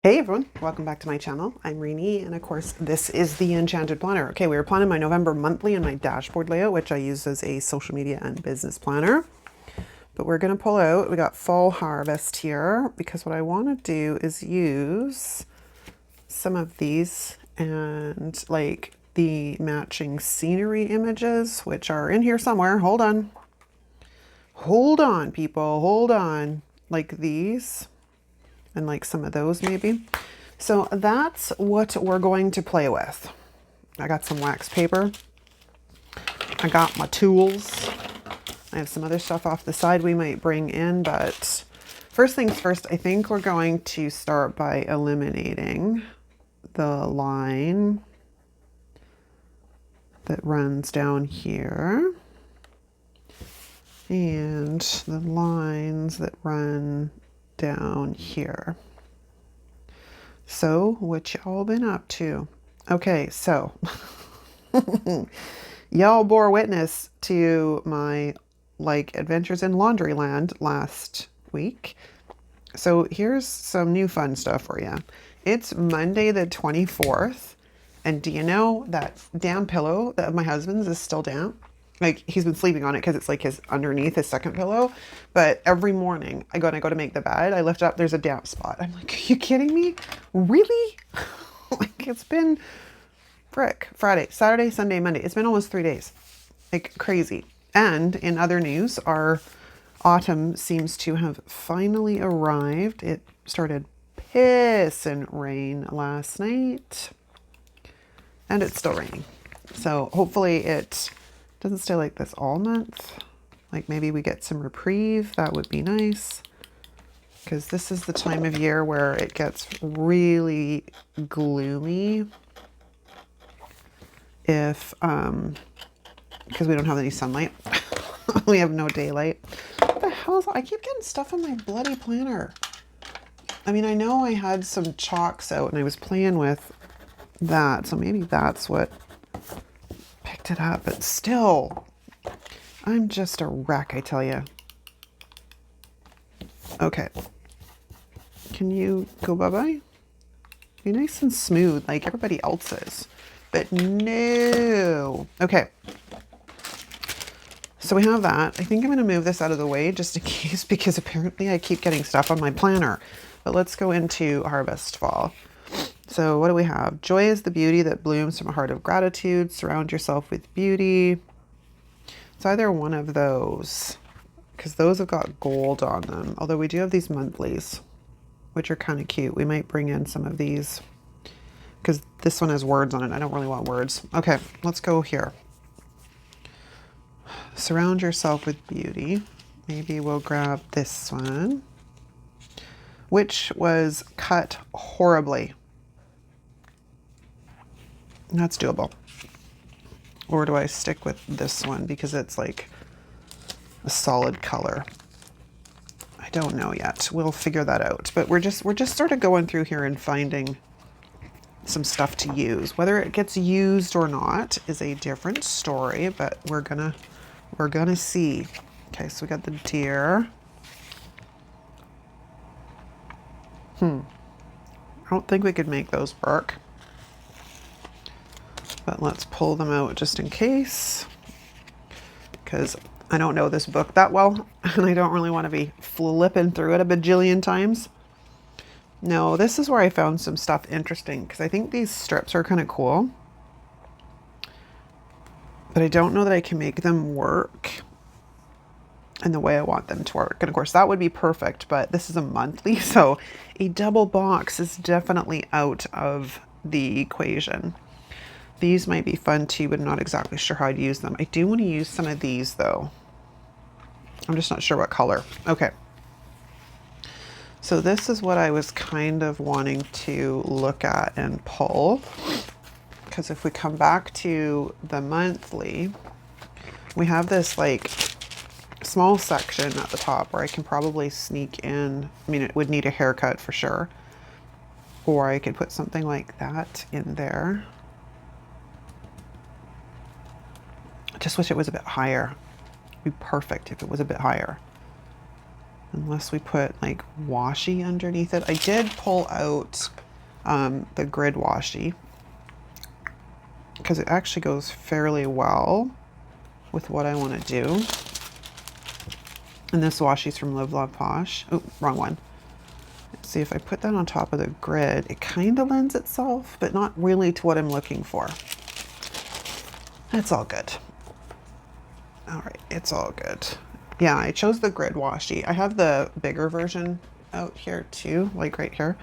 Hey everyone, welcome back to my channel. I'm Rini, and of course this is the Enchanted Planner. Okay, we were planning my November monthly and my dashboard layout, which I use as a social media and business planner. But we're gonna pull out, we got fall harvest here, because what I wanna do is use some of these and like the matching scenery images, which are in here somewhere. Hold on. Hold on, people, hold on. Like these. And like some of those maybe. So that's what we're going to play with. I got some wax paper. I got my tools. I have some other stuff off the side we might bring in, but first things first, I think we're going to start by eliminating the line that runs down here and the lines that run down here. So what y'all been up to? Okay, so y'all bore witness to my adventures in Laundryland last week. So here's some new fun stuff for you. It's Monday the 24th, and do you know that damn pillow that of my husband's is still damp? Like, he's been sleeping on it because it's like his underneath his second pillow. But every morning I go to make the bed, I lift up, there's a damp spot. I'm like, are you kidding me? Really? Like, it's been Friday, Saturday, Sunday, Monday. It's been almost 3 days. Like, crazy. And in other news, our autumn seems to have finally arrived. It started pissing rain last night, and it's still raining. So hopefully it doesn't stay like this all month. Like, maybe we get some reprieve. That would be nice, because this is the time of year where it gets really gloomy if because we don't have any sunlight. We have no daylight. What the hell is that? I keep getting stuff on my bloody planner. I mean, I know I had some chalks out and I was playing with that, so maybe that's what picked it up, but still, I'm just a wreck, I tell you. Okay. Can you go bye-bye? Be nice and smooth like everybody else is. But no. Okay. So we have that. I think I'm going to move this out of the way just in case, because apparently I keep getting stuff on my planner. But let's go into harvest fall. So what do we have? Joy is the beauty that blooms from a heart of gratitude. Surround yourself with beauty. It's either one of those, because those have got gold on them. Although we do have these monthlies, which are kind of cute. We might bring in some of these, because this one has words on it. I don't really want words. Okay, let's go here. Surround yourself with beauty. Maybe we'll grab this one, which was cut horribly. That's doable. Or do I stick with this one because it's like a solid color? I don't know yet. We'll figure that out. But we're just sort of going through here and finding some stuff to use. Whether it gets used or not is a different story, but we're gonna see. Okay, so we got the deer. I don't think we could make those work, but let's pull them out just in case, because I don't know this book that well and I don't really want to be flipping through it a bajillion times. No, this is where I found some stuff interesting, because I think these strips are kind of cool, but I don't know that I can make them work in the way I want them to work. And of course that would be perfect, but this is a monthly, so a double box is definitely out of the equation. These might be fun too, but I'm not exactly sure how I'd use them. I do want to use some of these though. I'm just not sure what color. Okay. So this is what I was kind of wanting to look at and pull, because if we come back to the monthly, we have this like small section at the top where I can probably sneak in. I mean, it would need a haircut for sure, or I could put something like that in there. I just wish it was a bit higher. It'd be perfect if it was a bit higher. unless we put like washi underneath it. I did pull out the grid washi because it actually goes fairly well with what I want to do. And this washi's from Live Love Posh. Oh, wrong one. Let's see, if I put that on top of the grid, it kind of lends itself, but not really to what I'm looking for. That's all good. All right, it's all good. Yeah, I chose the grid washi. I have the bigger version out here too, like right here.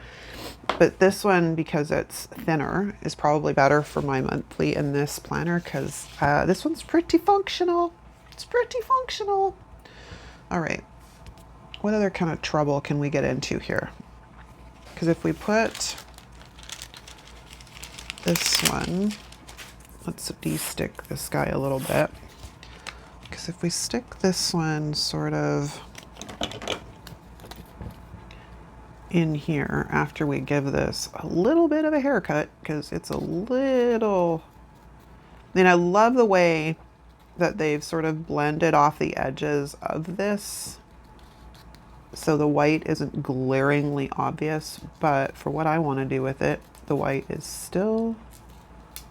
But this one, because it's thinner, is probably better for my monthly in this planner because this one's pretty functional. It's pretty functional. All right, what other kind of trouble can we get into here? Because if we put this one, let's de-stick this guy a little bit. Because if we stick this one sort of in here after we give this a little bit of a haircut, because it's a little, I mean, I love the way that they've sort of blended off the edges of this so the white isn't glaringly obvious, but for what I want to do with it, the white is still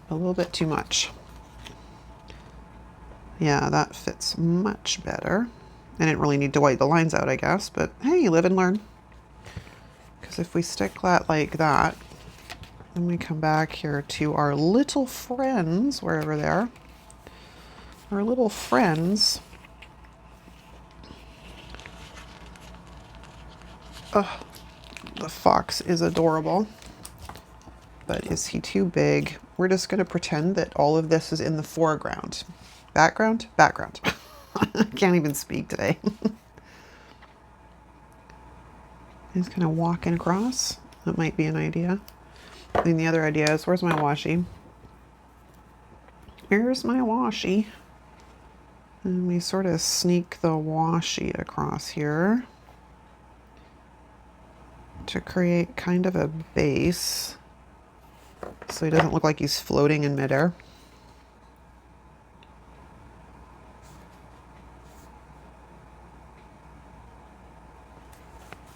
a little bit too much. Yeah, that fits much better. I didn't really need to white the lines out, I guess, but hey, live and learn. Because if we stick that like that, then we come back here to our little friends, wherever they are. Our little friends. Oh, the fox is adorable, but is he too big? We're just going to pretend that all of this is in the foreground. Background? Background. I can't even speak today. He's kind of walking across. That might be an idea. And the other idea is, where's my washi? Here's my washi. And we sort of sneak the washi across here to create kind of a base so he doesn't look like he's floating in midair.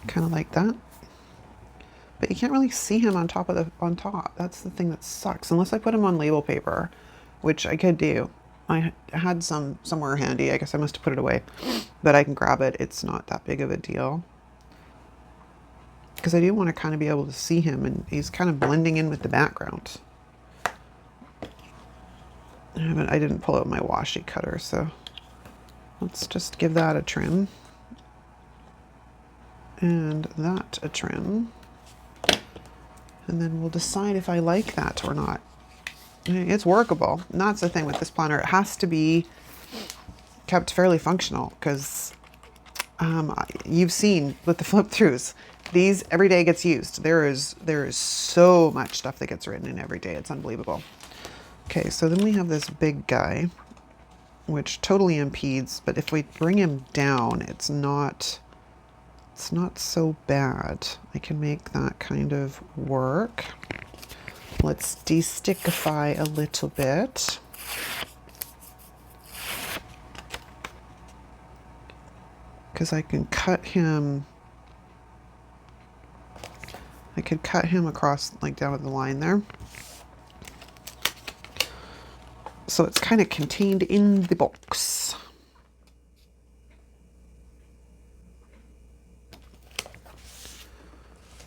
Kind of like that. But you can't really see him on top. That's the thing that sucks. Unless I put him on label paper, which I could do. I had some somewhere handy. I guess I must have put it away. But I can grab it. It's not that big of a deal. Because I do want to kind of be able to see him, and he's kind of blending in with the background. I didn't pull out my washi cutter, so let's just give that a trim. And that a trim. And then we'll decide if I like that or not. It's workable. And that's the thing with this planner. It has to be kept fairly functional because you've seen with the flip throughs, these every day gets used. There is so much stuff that gets written in every day. It's unbelievable. Okay, so then we have this big guy, which totally impedes, but if we bring him down, it's not so bad. I can make that kind of work. Let's de-stickify a little bit. Because I can cut him, I could cut him across, like down at the line there. So it's kind of contained in the box.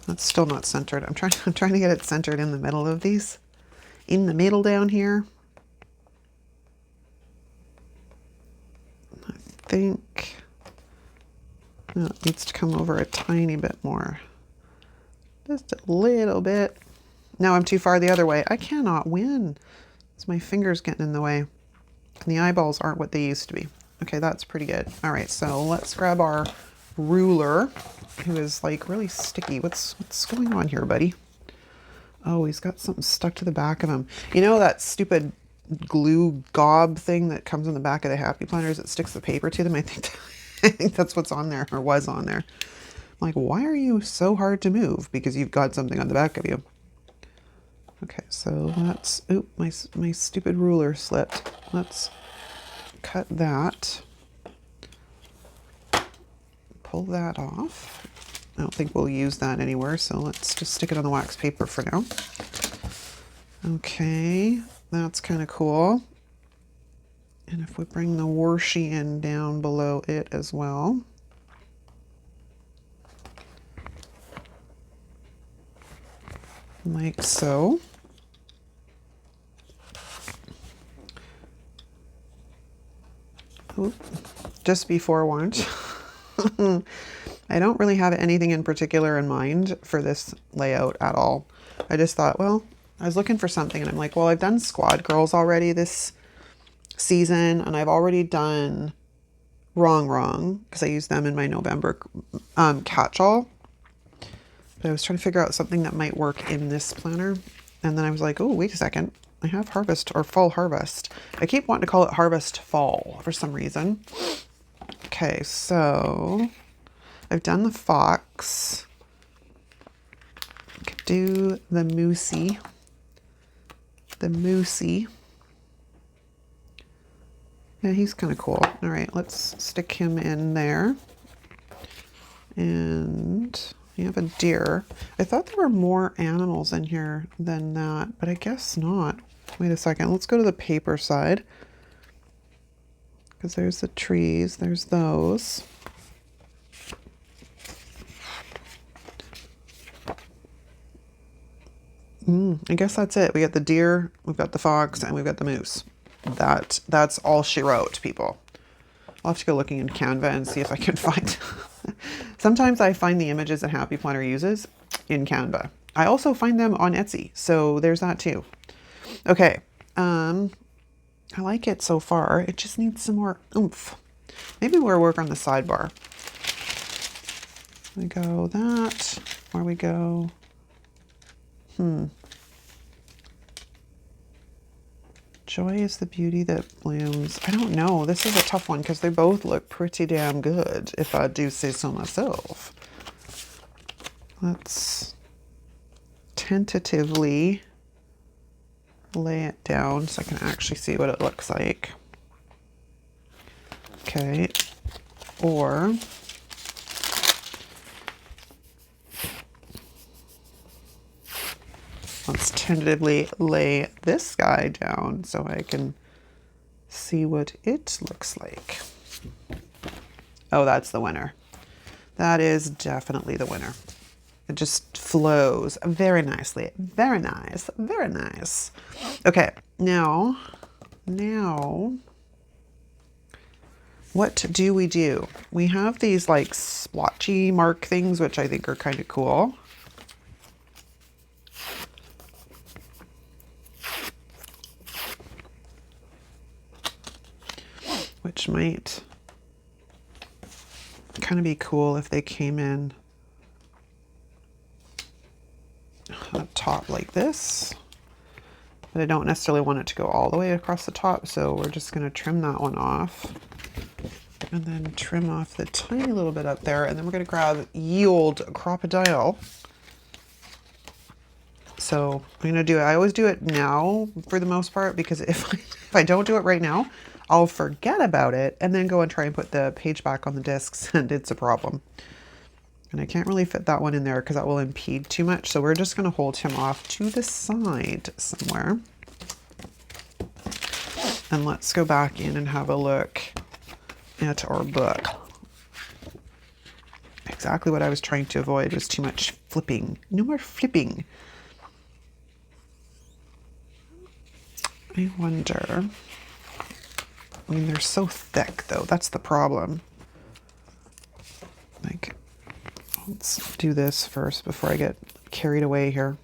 That's still not centered. I'm trying to get it centered in the middle of these. In the middle down here. I think no, it needs to come over a tiny bit more. Just a little bit. Now I'm too far the other way. I cannot win. It's my fingers getting in the way. And the eyeballs aren't what they used to be. Okay, that's pretty good. All right, so let's grab our ruler, who is like really sticky. What's going on here, buddy? Oh, he's got something stuck to the back of him. You know that stupid glue gob thing that comes in the back of the Happy Planners that sticks the paper to them? I think that's what's on there, or was on there. I'm like, why are you so hard to move? Because you've got something on the back of you. Okay, so let's, oop, my stupid ruler slipped. Let's cut that. pull that off. I don't think we'll use that anywhere, so let's just stick it on the wax paper for now. Okay, that's kind of cool. And if we bring the washi in down below it as well. Like so. Oop. Just be forewarned. I don't really have anything in particular in mind for this layout at all. I just thought, well, I was looking for something and I'm like, well, I've done Squad Girls already this season and I've already done Wrong because I used them in my November catch-all. But I was trying to figure out something that might work in this planner. And then I was like, oh, wait a second. I have Harvest or Fall Harvest. I keep wanting to call it Harvest Fall for some reason. Okay, so I've done the fox. I could do the moosey. The moosey. Yeah, he's kind of cool. All right, let's stick him in there. And you have a deer. I thought there were more animals in here than that, but I guess not. Wait a second. Let's go to the paper side. Because there's the trees. There's those. I guess that's it. We got the deer, we've got the fox, and we've got the moose. That's all she wrote, people. I'll have to go looking in Canva and see if I can find... Sometimes I find the images that Happy Planner uses in Canva. I also find them on Etsy, so there's that too. Okay, I like it so far. It just needs some more oomph. Maybe we'll work on the sidebar. We go that, or we go... Joy is the beauty that blooms. I don't know. This is a tough one because they both look pretty damn good, if I do say so myself. Let's tentatively lay it down so I can actually see what it looks like. Okay. Or... let's tentatively lay this guy down so I can see what it looks like. Oh, that's the winner. That is definitely the winner. It just flows very nicely. Very nice. Very nice. Okay, now, what do we do? We have these like splotchy mark things, which I think are kind of cool. Which might kind of be cool if they came in up top like this. But I don't necessarily want it to go all the way across the top, so we're just going to trim that one off. And then trim off the tiny little bit up there, and then we're going to grab ye old crocodile. So I'm going to do it. I always do it now for the most part, because if I don't do it right now, I'll forget about it and then go and try and put the page back on the discs, and it's a problem. And I can't really fit that one in there because that will impede too much. So we're just going to hold him off to the side somewhere. And let's go back in and have a look at our book. Exactly what I was trying to avoid was too much flipping. No more flipping. I wonder... I mean, they're so thick, though. That's the problem. Like, let's do this first before I get carried away here.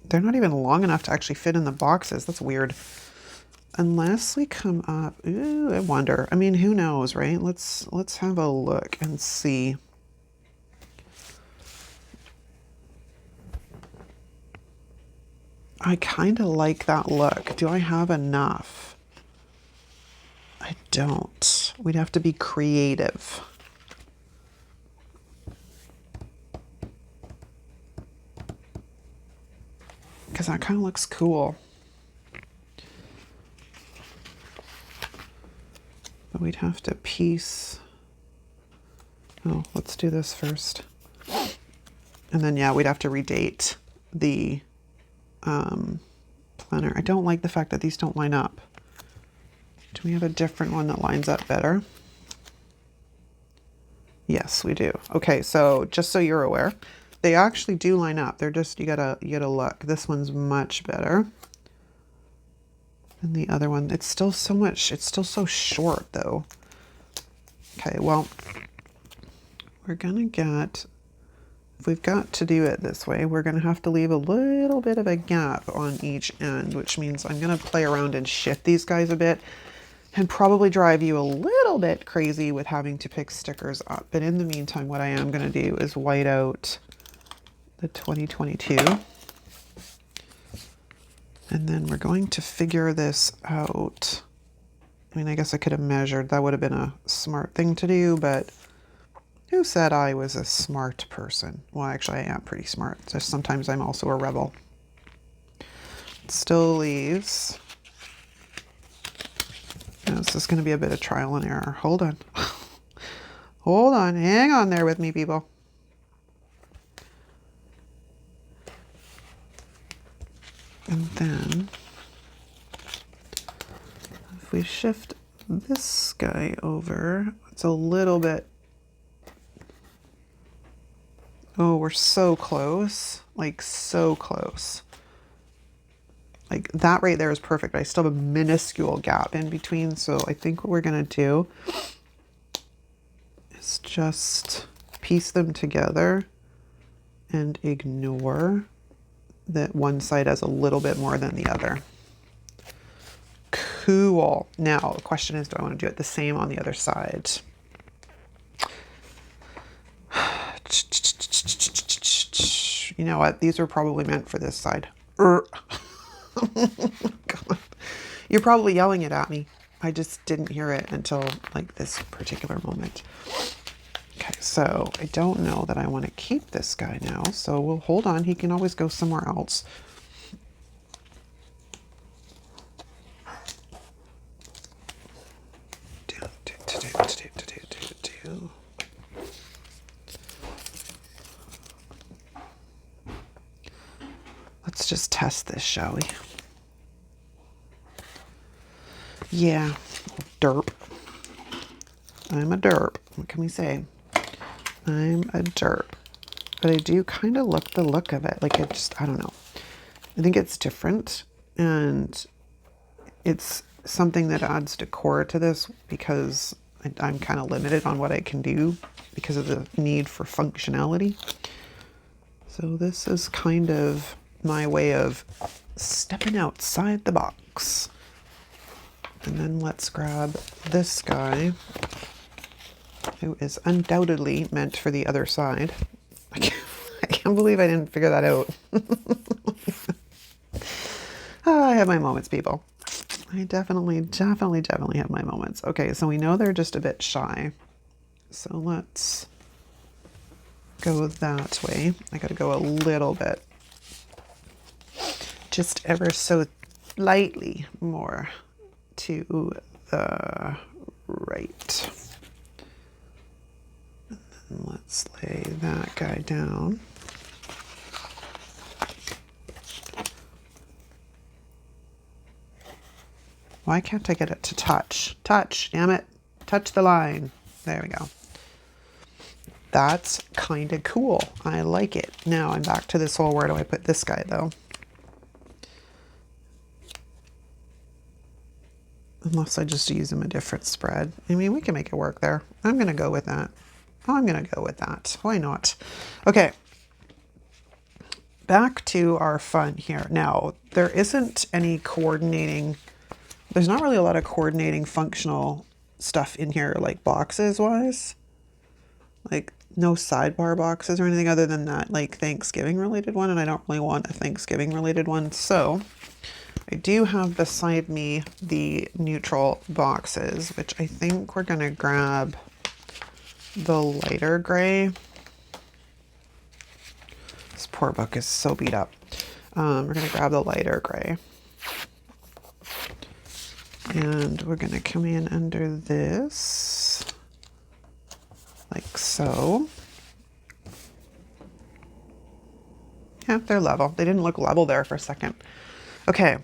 They're not even long enough to actually fit in the boxes. That's weird. Unless we come up... Ooh, I wonder. I mean, who knows, right? Let's have a look and see. I kind of like that look. Do I have enough? I don't. We'd have to be creative. Because that kind of looks cool. But we'd have to piece. Oh, let's do this first. And then, yeah, we'd have to redate the planner. I don't like the fact that these don't line up. Do we have a different one that lines up better? Yes, we do. Okay, so just so you're aware, they actually do line up. They're just, you gotta look. This one's much better. And the other one, it's still so short though. Okay, well, we're gonna get, if we've got to do it this way, we're gonna have to leave a little bit of a gap on each end, which means I'm gonna play around and shift these guys a bit and probably drive you a little bit crazy with having to pick stickers up. But in the meantime, what I am gonna do is white out the 2022. And then we're going to figure this out. I mean, I guess I could have measured. That would have been a smart thing to do, but who said I was a smart person? Well, actually, I am pretty smart. Just sometimes I'm also a rebel. It still leaves. Now, this is going to be a bit of trial and error. Hold on. Hold on. Hang on there with me, people. And then if we shift this guy over, it's a little bit, oh, we're so close, like so close. Like that right there is perfect. I still have a minuscule gap in between. So I think what we're going to do is just piece them together and ignore that one side has a little bit more than the other. Cool. Now the question is, do I want to do it the same on the other side? You know what? These are probably meant for this side. God. You're probably yelling it at me. I just didn't hear it until like this particular moment. Okay, so I don't know that I want to keep this guy now, so we'll hold on. He can always go somewhere else. Let's just test this, shall we? Yeah, derp. I'm a derp. What can we say? I'm a derp. But I do kind of look the look of it. Like it just, I don't know. I think it's different. And it's something that adds decor to this because I'm kind of limited on what I can do because of the need for functionality. So this is kind of my way of stepping outside the box. And then let's grab this guy, who is undoubtedly meant for the other side. I can't believe I didn't figure that out. I have my moments, people. I definitely have my moments. Okay, so we know they're just a bit shy. So let's go that way. I gotta go a little bit. Just ever so slightly more to the right. And then let's lay that guy down. Why can't I get it to touch? Touch, damn it. Touch the line. There we go. That's kind of cool. I like it. Now I'm back to this whole, where do I put this guy though? Unless I just use them a different spread. I mean, we can make it work there. I'm going to go with that. I'm going to go with that. Why not? Okay. Back to our fun here. Now, there isn't any coordinating. There's not really a lot of coordinating functional stuff in here, like boxes wise. Like no sidebar boxes or anything other than that, like Thanksgiving related one. And I don't really want a Thanksgiving related one. So I do have beside me the neutral boxes, which I think we're going to grab the lighter gray. This poor book is so beat up. We're going to grab the lighter gray. And we're going to come in under this, like so. Yeah, they're level. They didn't look level there for a second. Okay.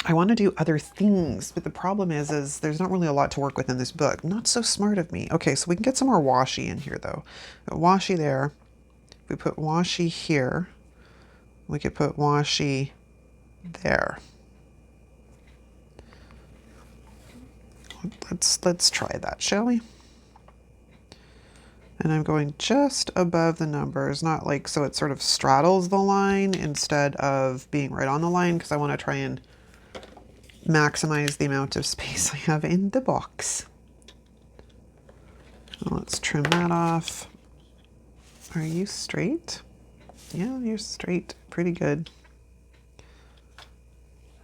I want to do other things, but the problem is there's not really a lot to work with in this book. Not so smart of me. Okay, so we can get some more washi in here, though. Washi there. If we put washi here, we could put washi there. Let's try that, shall we? And I'm going just above the numbers, not like so it sort of straddles the line instead of being right on the line, because I want to try and maximize the amount of space I have in the box. Let's trim that off. Are you straight? Yeah, you're straight. Pretty good.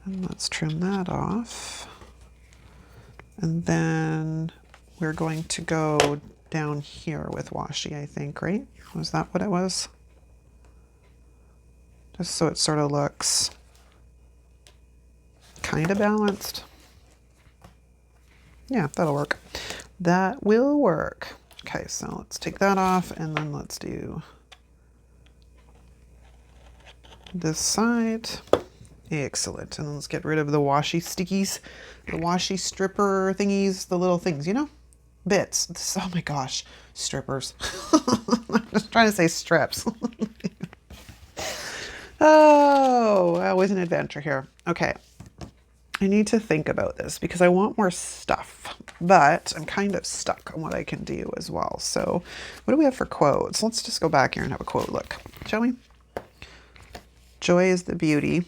And let's trim that off. And then we're going to go down here with washi, I think, right? Was that what it was? Just so it sort of looks kind of balanced. Yeah, that'll work. That will work. Okay, so let's take that off and then let's do this side. Excellent. And let's get rid of the washi stickies, the washi stripper thingies, the little things, you know? Bits. Oh my gosh, strippers. I'm just trying to say strips. Oh, always an adventure here. Okay. I need to think about this because I want more stuff, but I'm kind of stuck on what I can do as well. So what do we have for quotes? Let's just go back here and have a quote look, shall we? Joy is the beauty.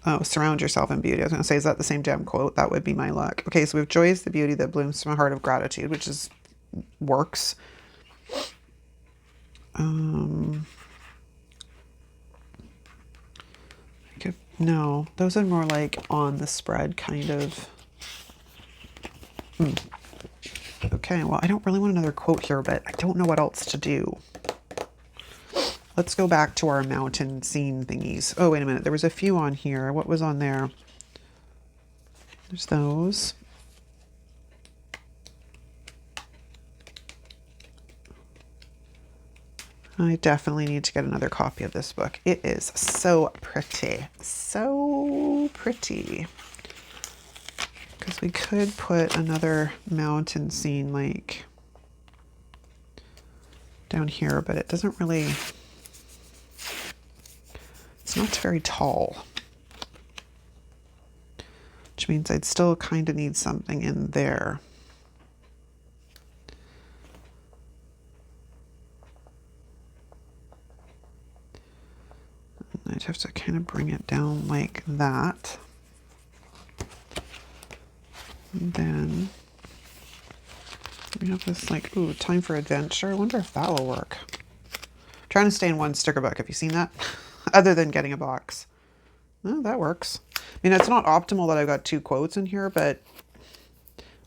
Oh, surround yourself in beauty. I was going to say, is that the same gem quote? That would be my luck. Okay, so we have joy is the beauty that blooms from a heart of gratitude, which is works. No, those are more like on the spread kind of. Okay, well, I don't really want another quote here, but I don't know what else to do. Let's go back to our mountain scene thingies. Oh, wait a minute. There was a few on here. What was on there? There's those. I definitely need to get another copy of this book. It is so pretty. So pretty. Because we could put another mountain scene like down here, but it doesn't really, it's not very tall. Which means I'd still kind of need something in there. I'd have to kind of bring it down like that. And then we have this like, ooh, time for adventure. I wonder if that will work. I'm trying to stay in one sticker book. Have you seen that? Other than getting a box. No, that works. I mean, it's not optimal that I've got two quotes in here, but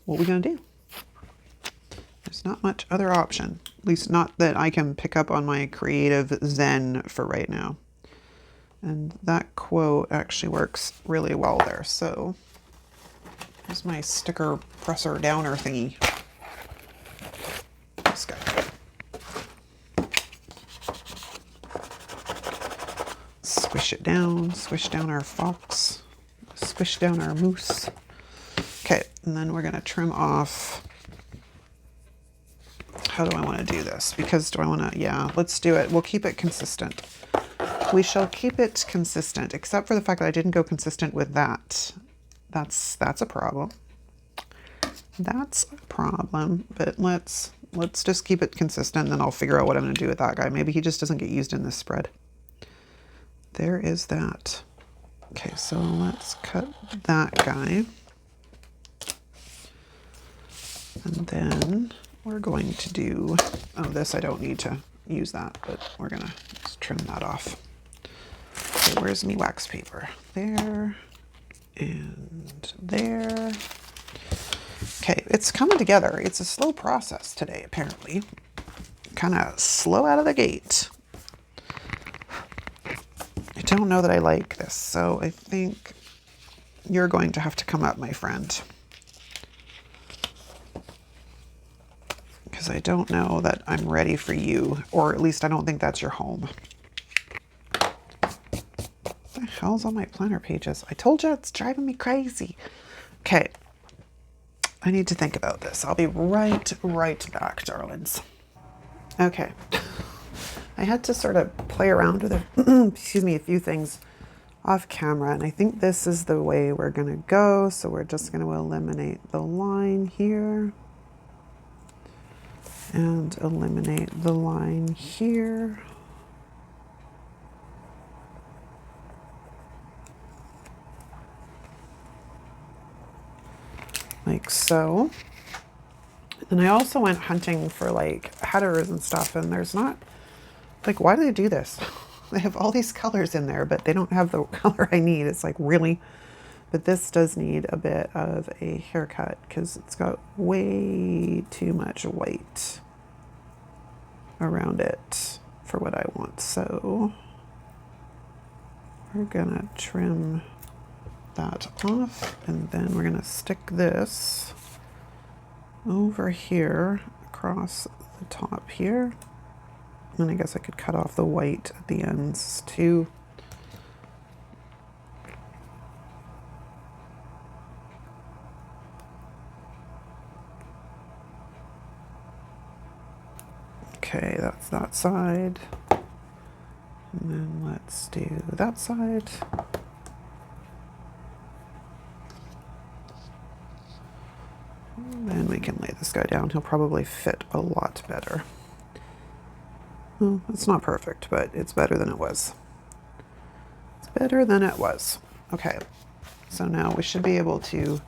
what are we going to do? There's not much other option. At least not that I can pick up on my creative zen for right now. And that quote actually works really well there. So here's my sticker presser downer thingy. This guy. Squish it down, squish down our fox, squish down our moose. Okay, and then we're gonna trim off. How do I want to do this? Because do I want to, yeah, let's do it. We'll keep it consistent. We shall keep it consistent, except for the fact that I didn't go consistent with that. That's a problem. That's a problem, but let's just keep it consistent, and then I'll figure out what I'm going to do with that guy. Maybe he just doesn't get used in this spread. There is that. Okay, so let's cut that guy. And then we're going to do, oh, this I don't need to use that, but we're going to just trim that off. Okay, where's me wax paper? There and there. Okay, it's coming together. It's a slow process today, apparently. Kind of slow out of the gate. It don't know that I like this, so I think you're going to have to come up, my friend. Because I don't know that I'm ready for you, or at least I don't think that's your home. What the hell's on my planner pages? I told you it's driving me crazy. Okay. I need to think about this. I'll be right back, darlings. Okay. I had to sort of play around with excuse me, a few things off camera, and I think this is the way we're going to go. So we're just going to eliminate the line here and eliminate the line here. Like so. And I also went hunting for like headers and stuff, and there's not, like, why do they do this? They have all these colors in there, but they don't have the color I need. It's like, really? But this does need a bit of a haircut because it's got way too much white around it for what I want. So we're gonna trim that off, and then we're gonna stick this over here across the top here. And I guess I could cut off the white at the ends too. Okay, that's that side. And then let's do that side. And then we can lay this guy down. He'll probably fit a lot better. Well, it's not perfect, but it's better than it was. It's better than it was. Okay, so now we should be able to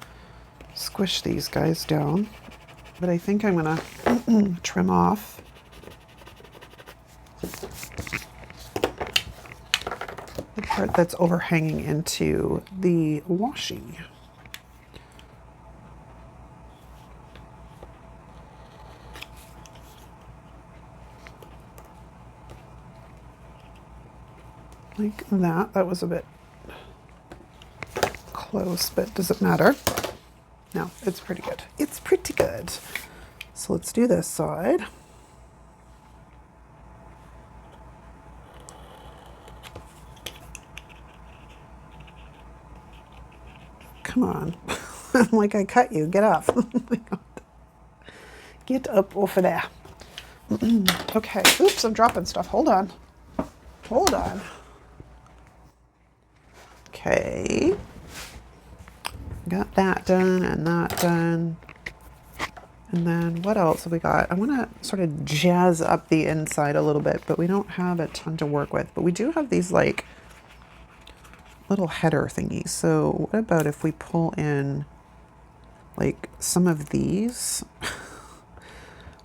squish these guys down. But I think I'm gonna trim off the part that's overhanging into the washi. Like that. That was a bit close, but does it matter? No, it's pretty good. It's pretty good. So let's do this side. Come on. I'm like, I cut you. Get up. Get up off of there. Okay. Oops, I'm dropping stuff. Hold on. Hold on. Okay. Got that done and that done. And then what else have we got? I want to sort of jazz up the inside a little bit, but we don't have a ton to work with. But we do have these like little header thingies. So what about if we pull in like some of these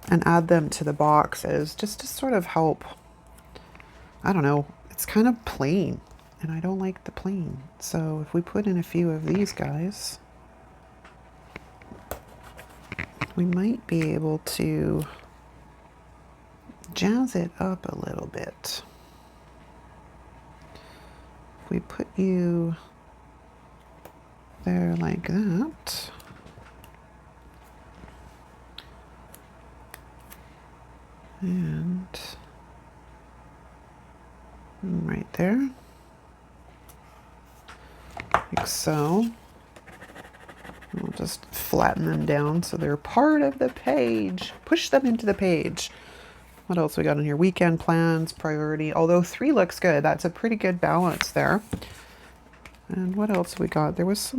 and add them to the boxes just to sort of help, I don't know, it's kind of plain and I don't like the plain. So if we put in a few of these guys, we might be able to jazz it up a little bit. If we put you there like that, and right there, like so. We'll just flatten them down so they're part of the page. Push them into the page. What else we got in here? Weekend plans, priority. Although 3 looks good. That's a pretty good balance there. And what else we got? There was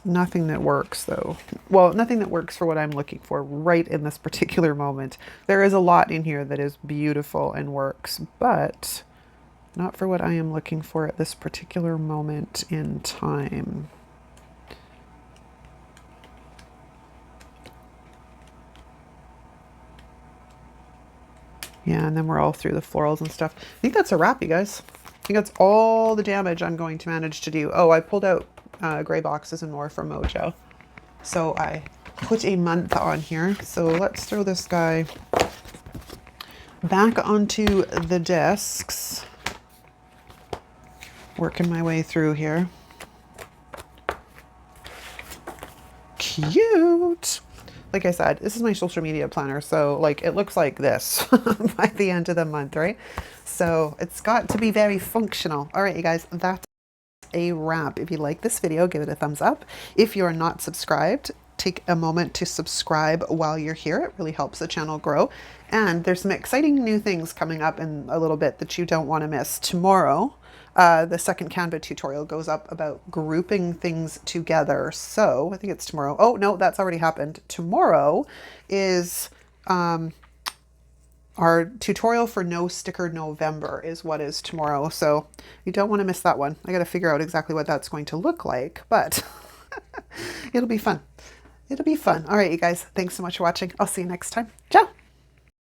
nothing that works though. Well, nothing that works for what I'm looking for right in this particular moment. There is a lot in here that is beautiful and works, but not for what I am looking for at this particular moment in time. Yeah, and then we're all through the florals and stuff. I think that's a wrap, you guys. I think that's all the damage I'm going to manage to do. Oh, I pulled out gray boxes and more from Mojo. So I put a month on here. So let's throw this guy back onto the desks working my way through here. Cute. Like I said, this is my social media planner, so like it looks like this by the end of the month, right? So it's got to be very functional. All right, you guys, that's a wrap. If you like this video, give it a thumbs up. If you're not subscribed, take a moment to subscribe while you're here. It really helps the channel grow. And there's some exciting new things coming up in a little bit that you don't want to miss. Tomorrow, the second Canva tutorial goes up about grouping things together. So I think it's tomorrow. Oh, no, that's already happened. Tomorrow is our tutorial for No Sticker November is what is tomorrow. So you don't want to miss that one. I got to figure out exactly what that's going to look like, but it'll be fun. It'll be fun. All right, you guys, thanks so much for watching. I'll see you next time. Ciao.